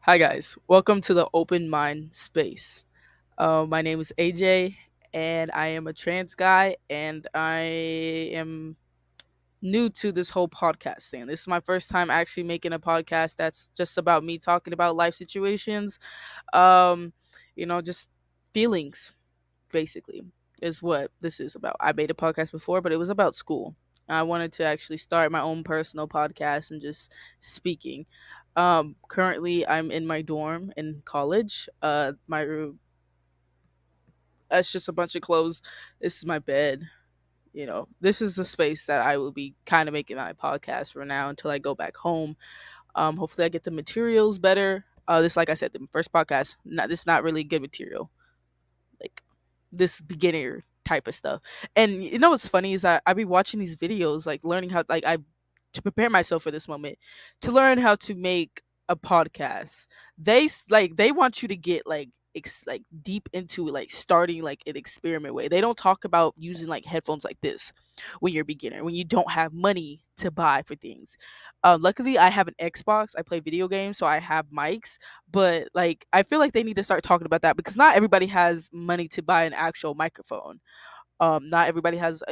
Hi, guys. Welcome to the Open Mind Space. My name is AJ, and I am a trans guy, and I am new to this whole podcast thing. This is my first time actually making a podcast that's just about me talking about life situations, um, just feelings, basically, is what this is about. I made a podcast before, but it was about school. I wanted to actually start my own personal podcast and just speaking. Currently, I'm in my dorm in college. My room, that's just a bunch of clothes. This is my bed. This is the space that I will be kind of making my podcast for now until I go back home. Hopefully, I get the materials better. This, like I said, the first podcast. This is not really good material, like this beginner type of stuff. And you know what's funny is I be watching these videos, like learning how, like, I to prepare myself for this moment, to learn how to make a podcast. They want you to get like deep into it, like starting like an experiment way. They don't talk about using like headphones like this when you're a beginner, when you don't have money to buy for things. Luckily, I have an Xbox. I play video games, so I have mics. But like, I feel like they need to start talking about that because not everybody has money to buy an actual microphone. Not everybody has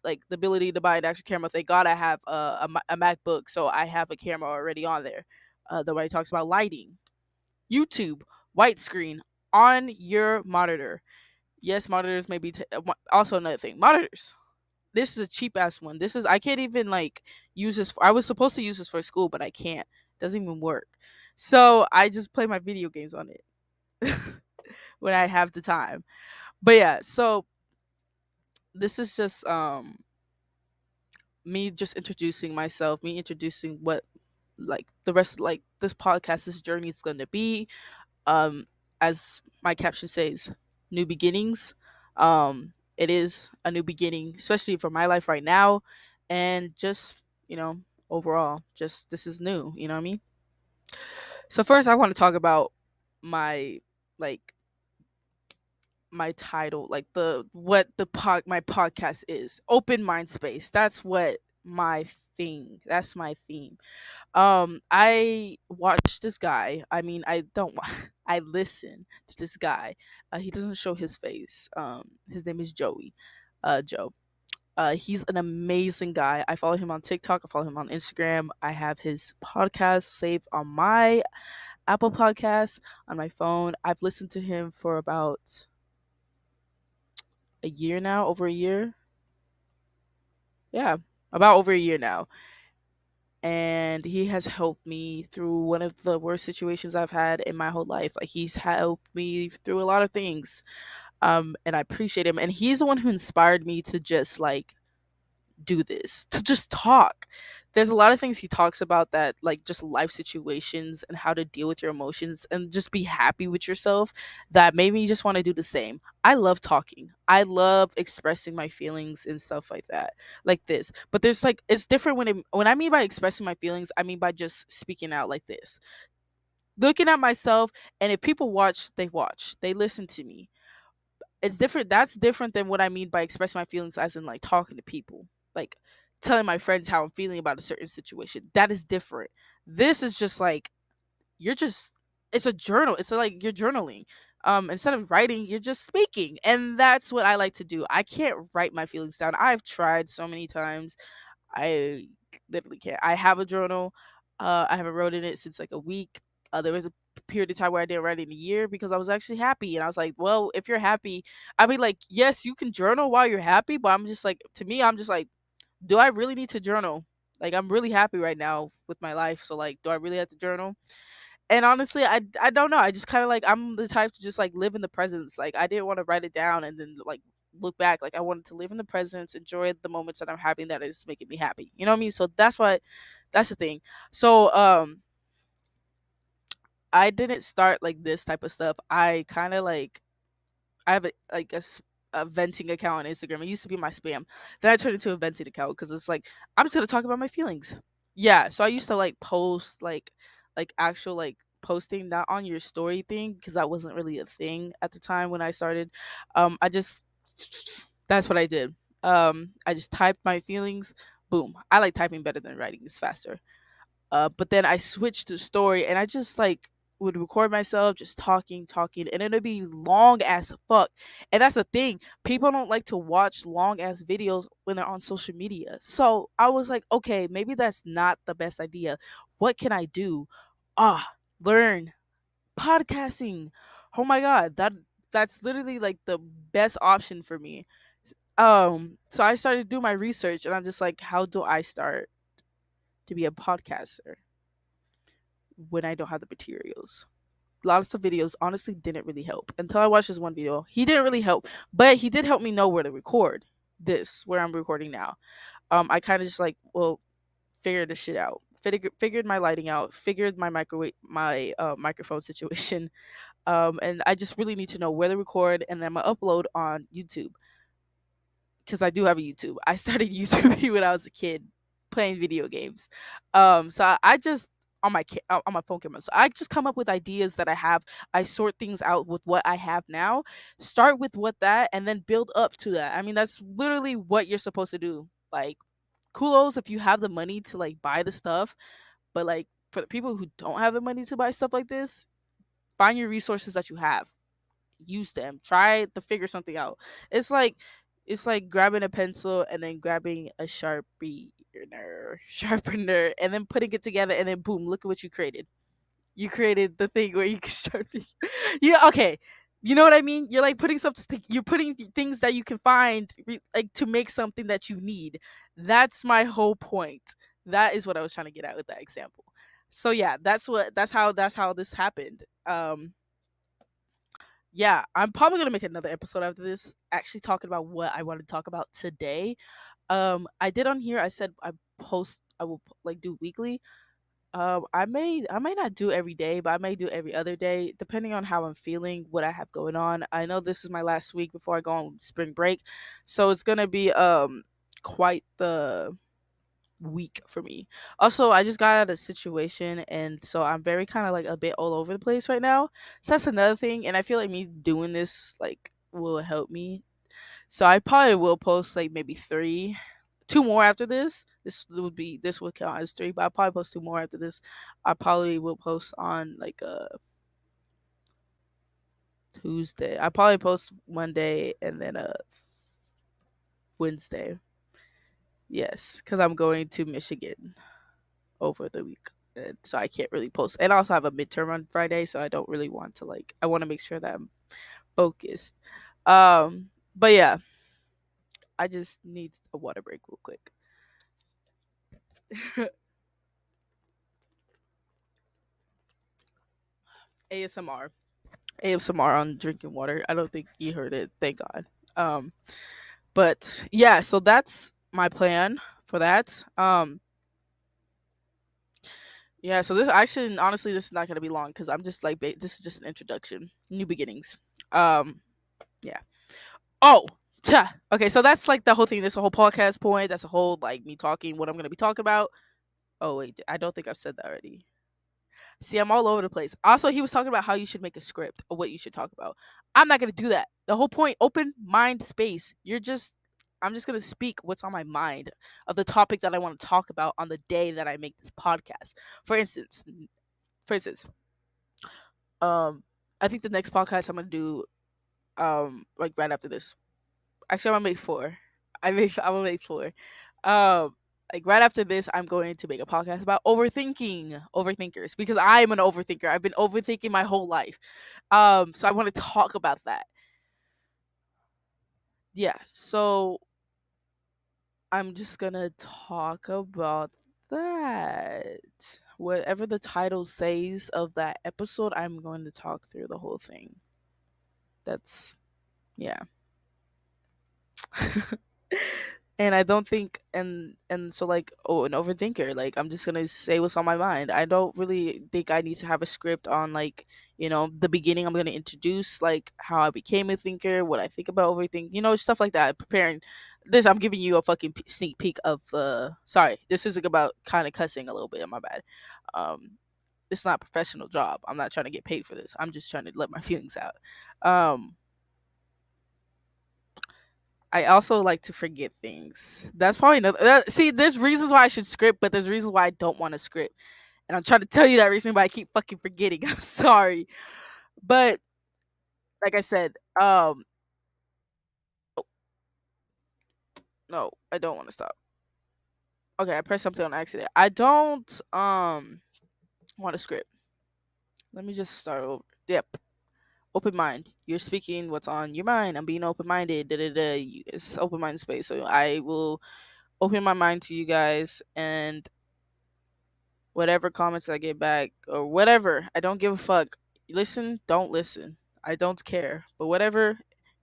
like the ability to buy an actual camera. Thank God I have a MacBook, so I have a camera already on there. The way it talks about lighting, YouTube, white screen on your monitor. Yes, monitors may be also another thing. Monitors. This is a cheap ass one. This is I can't even like use this. I was supposed to use this for school, but I can't. Doesn't even work. So I just play my video games on it when I have the time. But yeah, so this is just me just introducing myself, me introducing what like the rest, like this podcast, this journey is going to be. Um as my caption says, new beginnings. It is a new beginning, especially for my life right now, and just, overall, just this is new, you know what I mean? So first I want to talk about my, like, my title, like the what the my podcast is. Open mind space. That's what my thing. That's my theme. I watch this guy. I mean, I don't I listen to this guy. He doesn't show his face. His name is Joey. Joe. He's an amazing guy. I follow him on TikTok. I follow him on Instagram. I have his podcast saved on my Apple Podcasts on my phone. I've listened to him for about a year now, over a year. Yeah, about over a year now. And he has helped me through one of the worst situations I've had in my whole life. Like, he's helped me through a lot of things. And I appreciate him. And he's the one who inspired me to just like do this, to just talk. There's a lot of things he talks about, that like just life situations and how to deal with your emotions and just be happy with yourself, that made me just want to do the same. I love talking. I love expressing my feelings and stuff like that. Like this. But there's like, it's different when I mean by expressing my feelings, I mean by just speaking out like this. Looking at myself, and if people watch, they watch. They listen to me. It's different. That's different than what I mean by expressing my feelings, as in like talking to people, like telling my friends how I'm feeling about a certain situation. That is different. This is just like, you're just, it's a journal. It's like you're journaling. Instead of writing, you're just speaking. And that's what I like to do. I can't write my feelings down. I've tried so many times. I literally can't. I have a journal. I haven't wrote in it since like a week. There was a period of time where I didn't write in a year because I was actually happy, and I was like, well, if you're happy, I mean, like, yes, you can journal while you're happy, but I'm just like, to me, I'm just like, do I really need to journal? Like, I'm really happy right now with my life, so like, do I really have to journal? And honestly, I don't know. I just kind of like, I'm the type to just like live in the presence. Like, I didn't want to write it down and then like look back. Like, I wanted to live in the presence, enjoy the moments that I'm having, that is making me happy. You know what I mean? So that's the thing. So I didn't start like this type of stuff. I kind of like, I have a venting account on Instagram. It used to be my spam. Then I turned it into a venting account because it's like, I'm just gonna talk about my feelings. Yeah. So I used to like post like actual like posting, not on your story thing, because that wasn't really a thing at the time when I started. I just That's what I did. I just typed my feelings. Boom. I like typing better than writing. It's faster. But then I switched to story, and I just like would record myself just talking, and it'd be long as fuck. And that's the thing. People don't like to watch long ass videos when they're on social media. So I was like, okay, maybe that's not the best idea. What can I do? Learn podcasting. Oh my god, that's literally like the best option for me. So I started to do my research, and I'm just like, how do I start to be a podcaster when I don't have the materials? Lots of videos honestly didn't really help until I watched this one video. He didn't really help, but he did help me know where to record this, where I'm recording now. I kind of just like, well, figured this shit out. Figured my lighting out, figured my microphone situation, and I just really need to know where to record, and then I'm gonna upload on YouTube because I do have a YouTube. I started YouTube when I was a kid playing video games. So I just on my phone camera. So I just come up with ideas that I have. I sort things out with what I have now. Start with what that, and then build up to that. I mean, that's literally what you're supposed to do. Like, kudos if you have the money to like buy the stuff, but like for the people who don't have the money to buy stuff like this, find your resources that you have, use them, try to figure something out. it's like it's like grabbing a pencil and then grabbing a sharpener and then putting it together, and then boom, look at what you created. You created the thing where you can sharpen. Yeah, okay, you know what I mean. You're like putting stuff to stick, you're putting things that you can find like to make something that you need. That's my whole point. That is what I was trying to get at with that example. So yeah, that's how this happened. Yeah, I'm probably gonna make another episode after this, actually talking about what I want to talk about today. I did on here. I said I will like do weekly. I may not do every day, but I may do every other day, depending on how I'm feeling, what I have going on. I know this is my last week before I go on spring break, so it's gonna be quite the week for me. Also, I just got out of a situation, and so I'm very kind of like a bit all over the place right now. So that's another thing, and I feel like me doing this like will help me. So I probably will post like maybe two more after this. This would count as three, but I'll probably post two more after this. I probably will post on like a Tuesday. I probably post Monday and then a Wednesday. Yes, because I'm going to Michigan over the week. And so I can't really post. And I also have a midterm on Friday, so I don't really want to like I want to make sure that I'm focused. But yeah, I just need a water break real quick. ASMR. ASMR on drinking water. I don't think you heard it, thank God. Um but yeah, so that's my plan for that. Yeah, so this actually honestly this is not going to be long cuz I'm just like this is just an introduction, new beginnings. Um yeah. Oh, okay. So that's like the whole thing. This whole podcast point. That's a whole like me talking what I'm gonna be talking about. Oh wait, I don't think I've said that already. See, I'm all over the place. Also, he was talking about how you should make a script of what you should talk about. I'm not gonna do that. The whole point, open mind space. I'm just gonna speak what's on my mind of the topic that I want to talk about on the day that I make this podcast. For instance, for instance, I think the next podcast I'm gonna do, like right after this. Actually, I'm gonna make four. I'm gonna make four. Um, like right after this, I'm going to make a podcast about overthinkers, because I am an overthinker. I've been overthinking my whole life. So I want to talk about that. Yeah. So I'm just gonna talk about that. Whatever the title says of that episode, I'm going to talk through the whole thing. That's yeah. And I don't think and so like, oh, an overthinker, like I'm just gonna say what's on my mind. I don't really think I need to have a script on like, the beginning. I'm gonna introduce like how I became a thinker, what I think about overthinking, stuff like that. Preparing this, I'm giving you a fucking sneak peek of sorry, this is about kind of cussing a little bit, my bad. um it's not a professional job. I'm not trying to get paid for this. I'm just trying to let my feelings out. um I also like to forget things. That's probably another. See, there's reasons why I should script, but there's reasons why I don't want to script. And I'm trying to tell you that recently, but I keep fucking forgetting. I'm sorry. But like I said, no, I don't want to stop. Okay, I pressed something on accident. I don't want a script. Let me just start over. Yep. Open mind. You're speaking what's on your mind. I'm being open minded. Da da da. It's open mind space. So I will open my mind to you guys, and whatever comments I get back or whatever, I don't give a fuck. Listen, don't listen. I don't care. But whatever,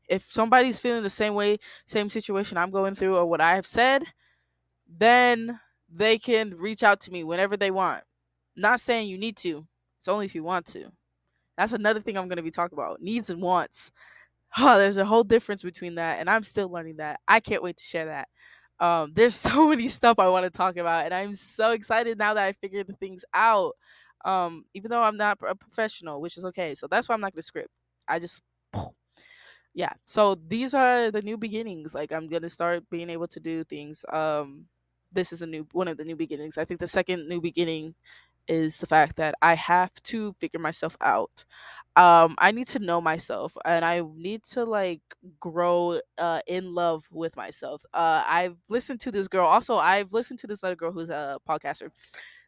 if somebody's feeling the same way, same situation I'm going through, or what I have said, then they can reach out to me whenever they want. Not saying you need to. It's only if you want to. That's another thing I'm going to be talking about. Needs and wants. Oh, there's a whole difference between that, and I'm still learning that. I can't wait to share that. There's so many stuff I want to talk about, and I'm so excited now that I figured the things out. Even though I'm not a professional, which is okay. So that's why I'm not gonna script. I just yeah. So these are the new beginnings. Like I'm gonna start being able to do things. This is a new one of the new beginnings. I think the second new beginning is the fact that I have to figure myself out. I need to know myself, and I need to like grow in love with myself. I've listened to this girl. Also, I've listened to this other girl who's a podcaster.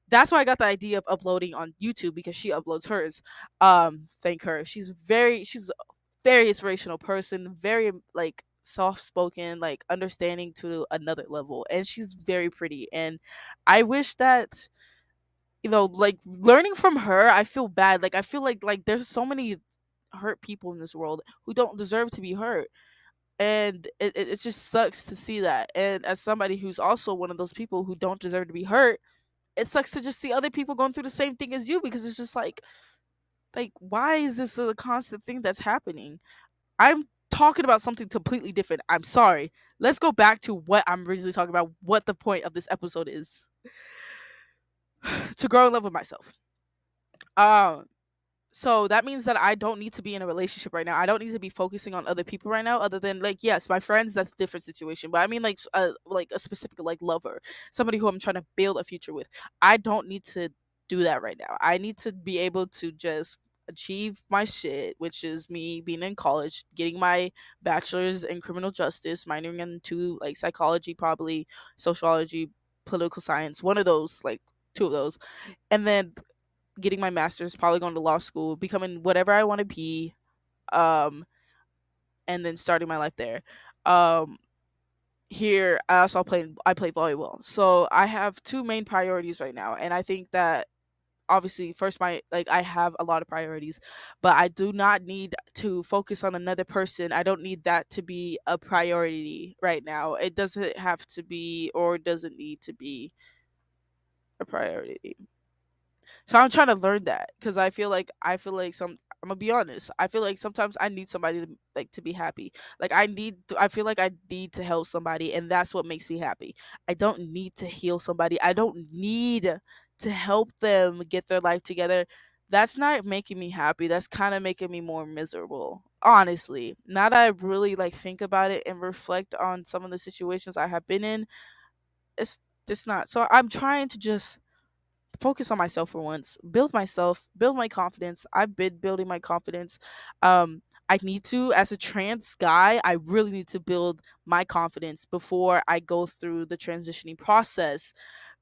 That's why I got the idea of uploading on YouTube, because she uploads hers. Thank her. She's a very inspirational person, very like soft spoken, like understanding to another level, and she's very pretty. And I wish that, like learning from her, I feel bad. Like I feel like there's so many hurt people in this world who don't deserve to be hurt. And it just sucks to see that. And as somebody who's also one of those people who don't deserve to be hurt, it sucks to just see other people going through the same thing as you, because it's just like why is this a constant thing that's happening? I'm talking about something completely different. I'm sorry. Let's go back to what I'm originally talking about, what the point of this episode is. To grow in love with myself. Um so that means that I don't need to be in a relationship right now. I don't need to be focusing on other people right now, other than like, yes, my friends, that's a different situation. But I mean like a specific like lover, somebody who I'm trying to build a future with. I don't need to do that right now. I need to be able to just achieve my shit, which is me being in college, getting my bachelor's in criminal justice, minoring into like psychology, probably sociology, political science, one of those, like two of those. And then getting my master's, probably going to law school, becoming whatever I want to be, um, and then starting my life there. Um, Here, I play volleyball, so I have two main priorities right now, and I think that obviously first my like I have a lot of priorities, but I do not need to focus on another person. I don't need that to be a priority right now. It doesn't have to be, or doesn't need to be, a priority. So I'm trying to learn that, because I feel like I'm gonna be honest. I feel like sometimes I need somebody to like to be happy. Like I feel like I need to help somebody, and that's what makes me happy. I don't need to heal somebody. I don't need to help them get their life together. That's not making me happy. That's kind of making me more miserable. Honestly, now that I really like think about it and reflect on some of the situations I have been in, it's just not. So I'm trying to just focus on myself for once, build myself, build my confidence. I've been building my confidence. I need to, as a trans guy, I really need to build my confidence before I go through the transitioning process,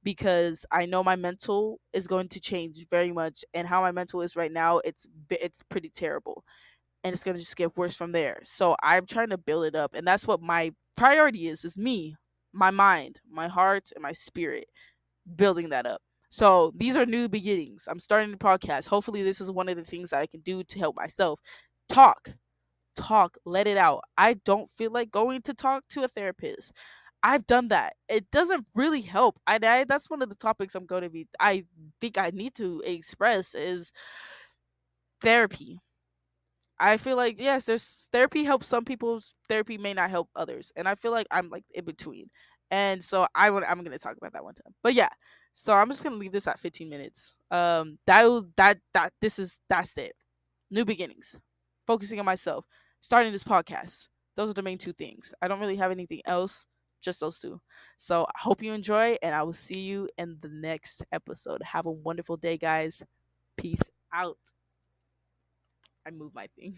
because I know my mental is going to change very much, and how my mental is right now, it's pretty terrible, and it's going to just get worse from there. So I'm trying to build it up, and that's what my priority is me, my mind, my heart, and my spirit, building that up. So these are new beginnings. I'm starting the podcast. Hopefully, this is one of the things that I can do to help myself. Talk, talk, let it out. I don't feel like going to talk to a therapist. I've done that. It doesn't really help. That's one of the topics I'm going to be. I think I need to express is therapy. I feel like yes, there's therapy helps some people. Therapy may not help others, and I feel like I'm like in between. And so I'm gonna talk about that one time. But yeah, so I'm just gonna leave this at 15 minutes. That's it. New beginnings, focusing on myself, starting this podcast. Those are the main two things. I don't really have anything else. just those two. So I hope you enjoy, and I will see you in the next episode. Have a wonderful day, guys. Peace out. I moved my thing.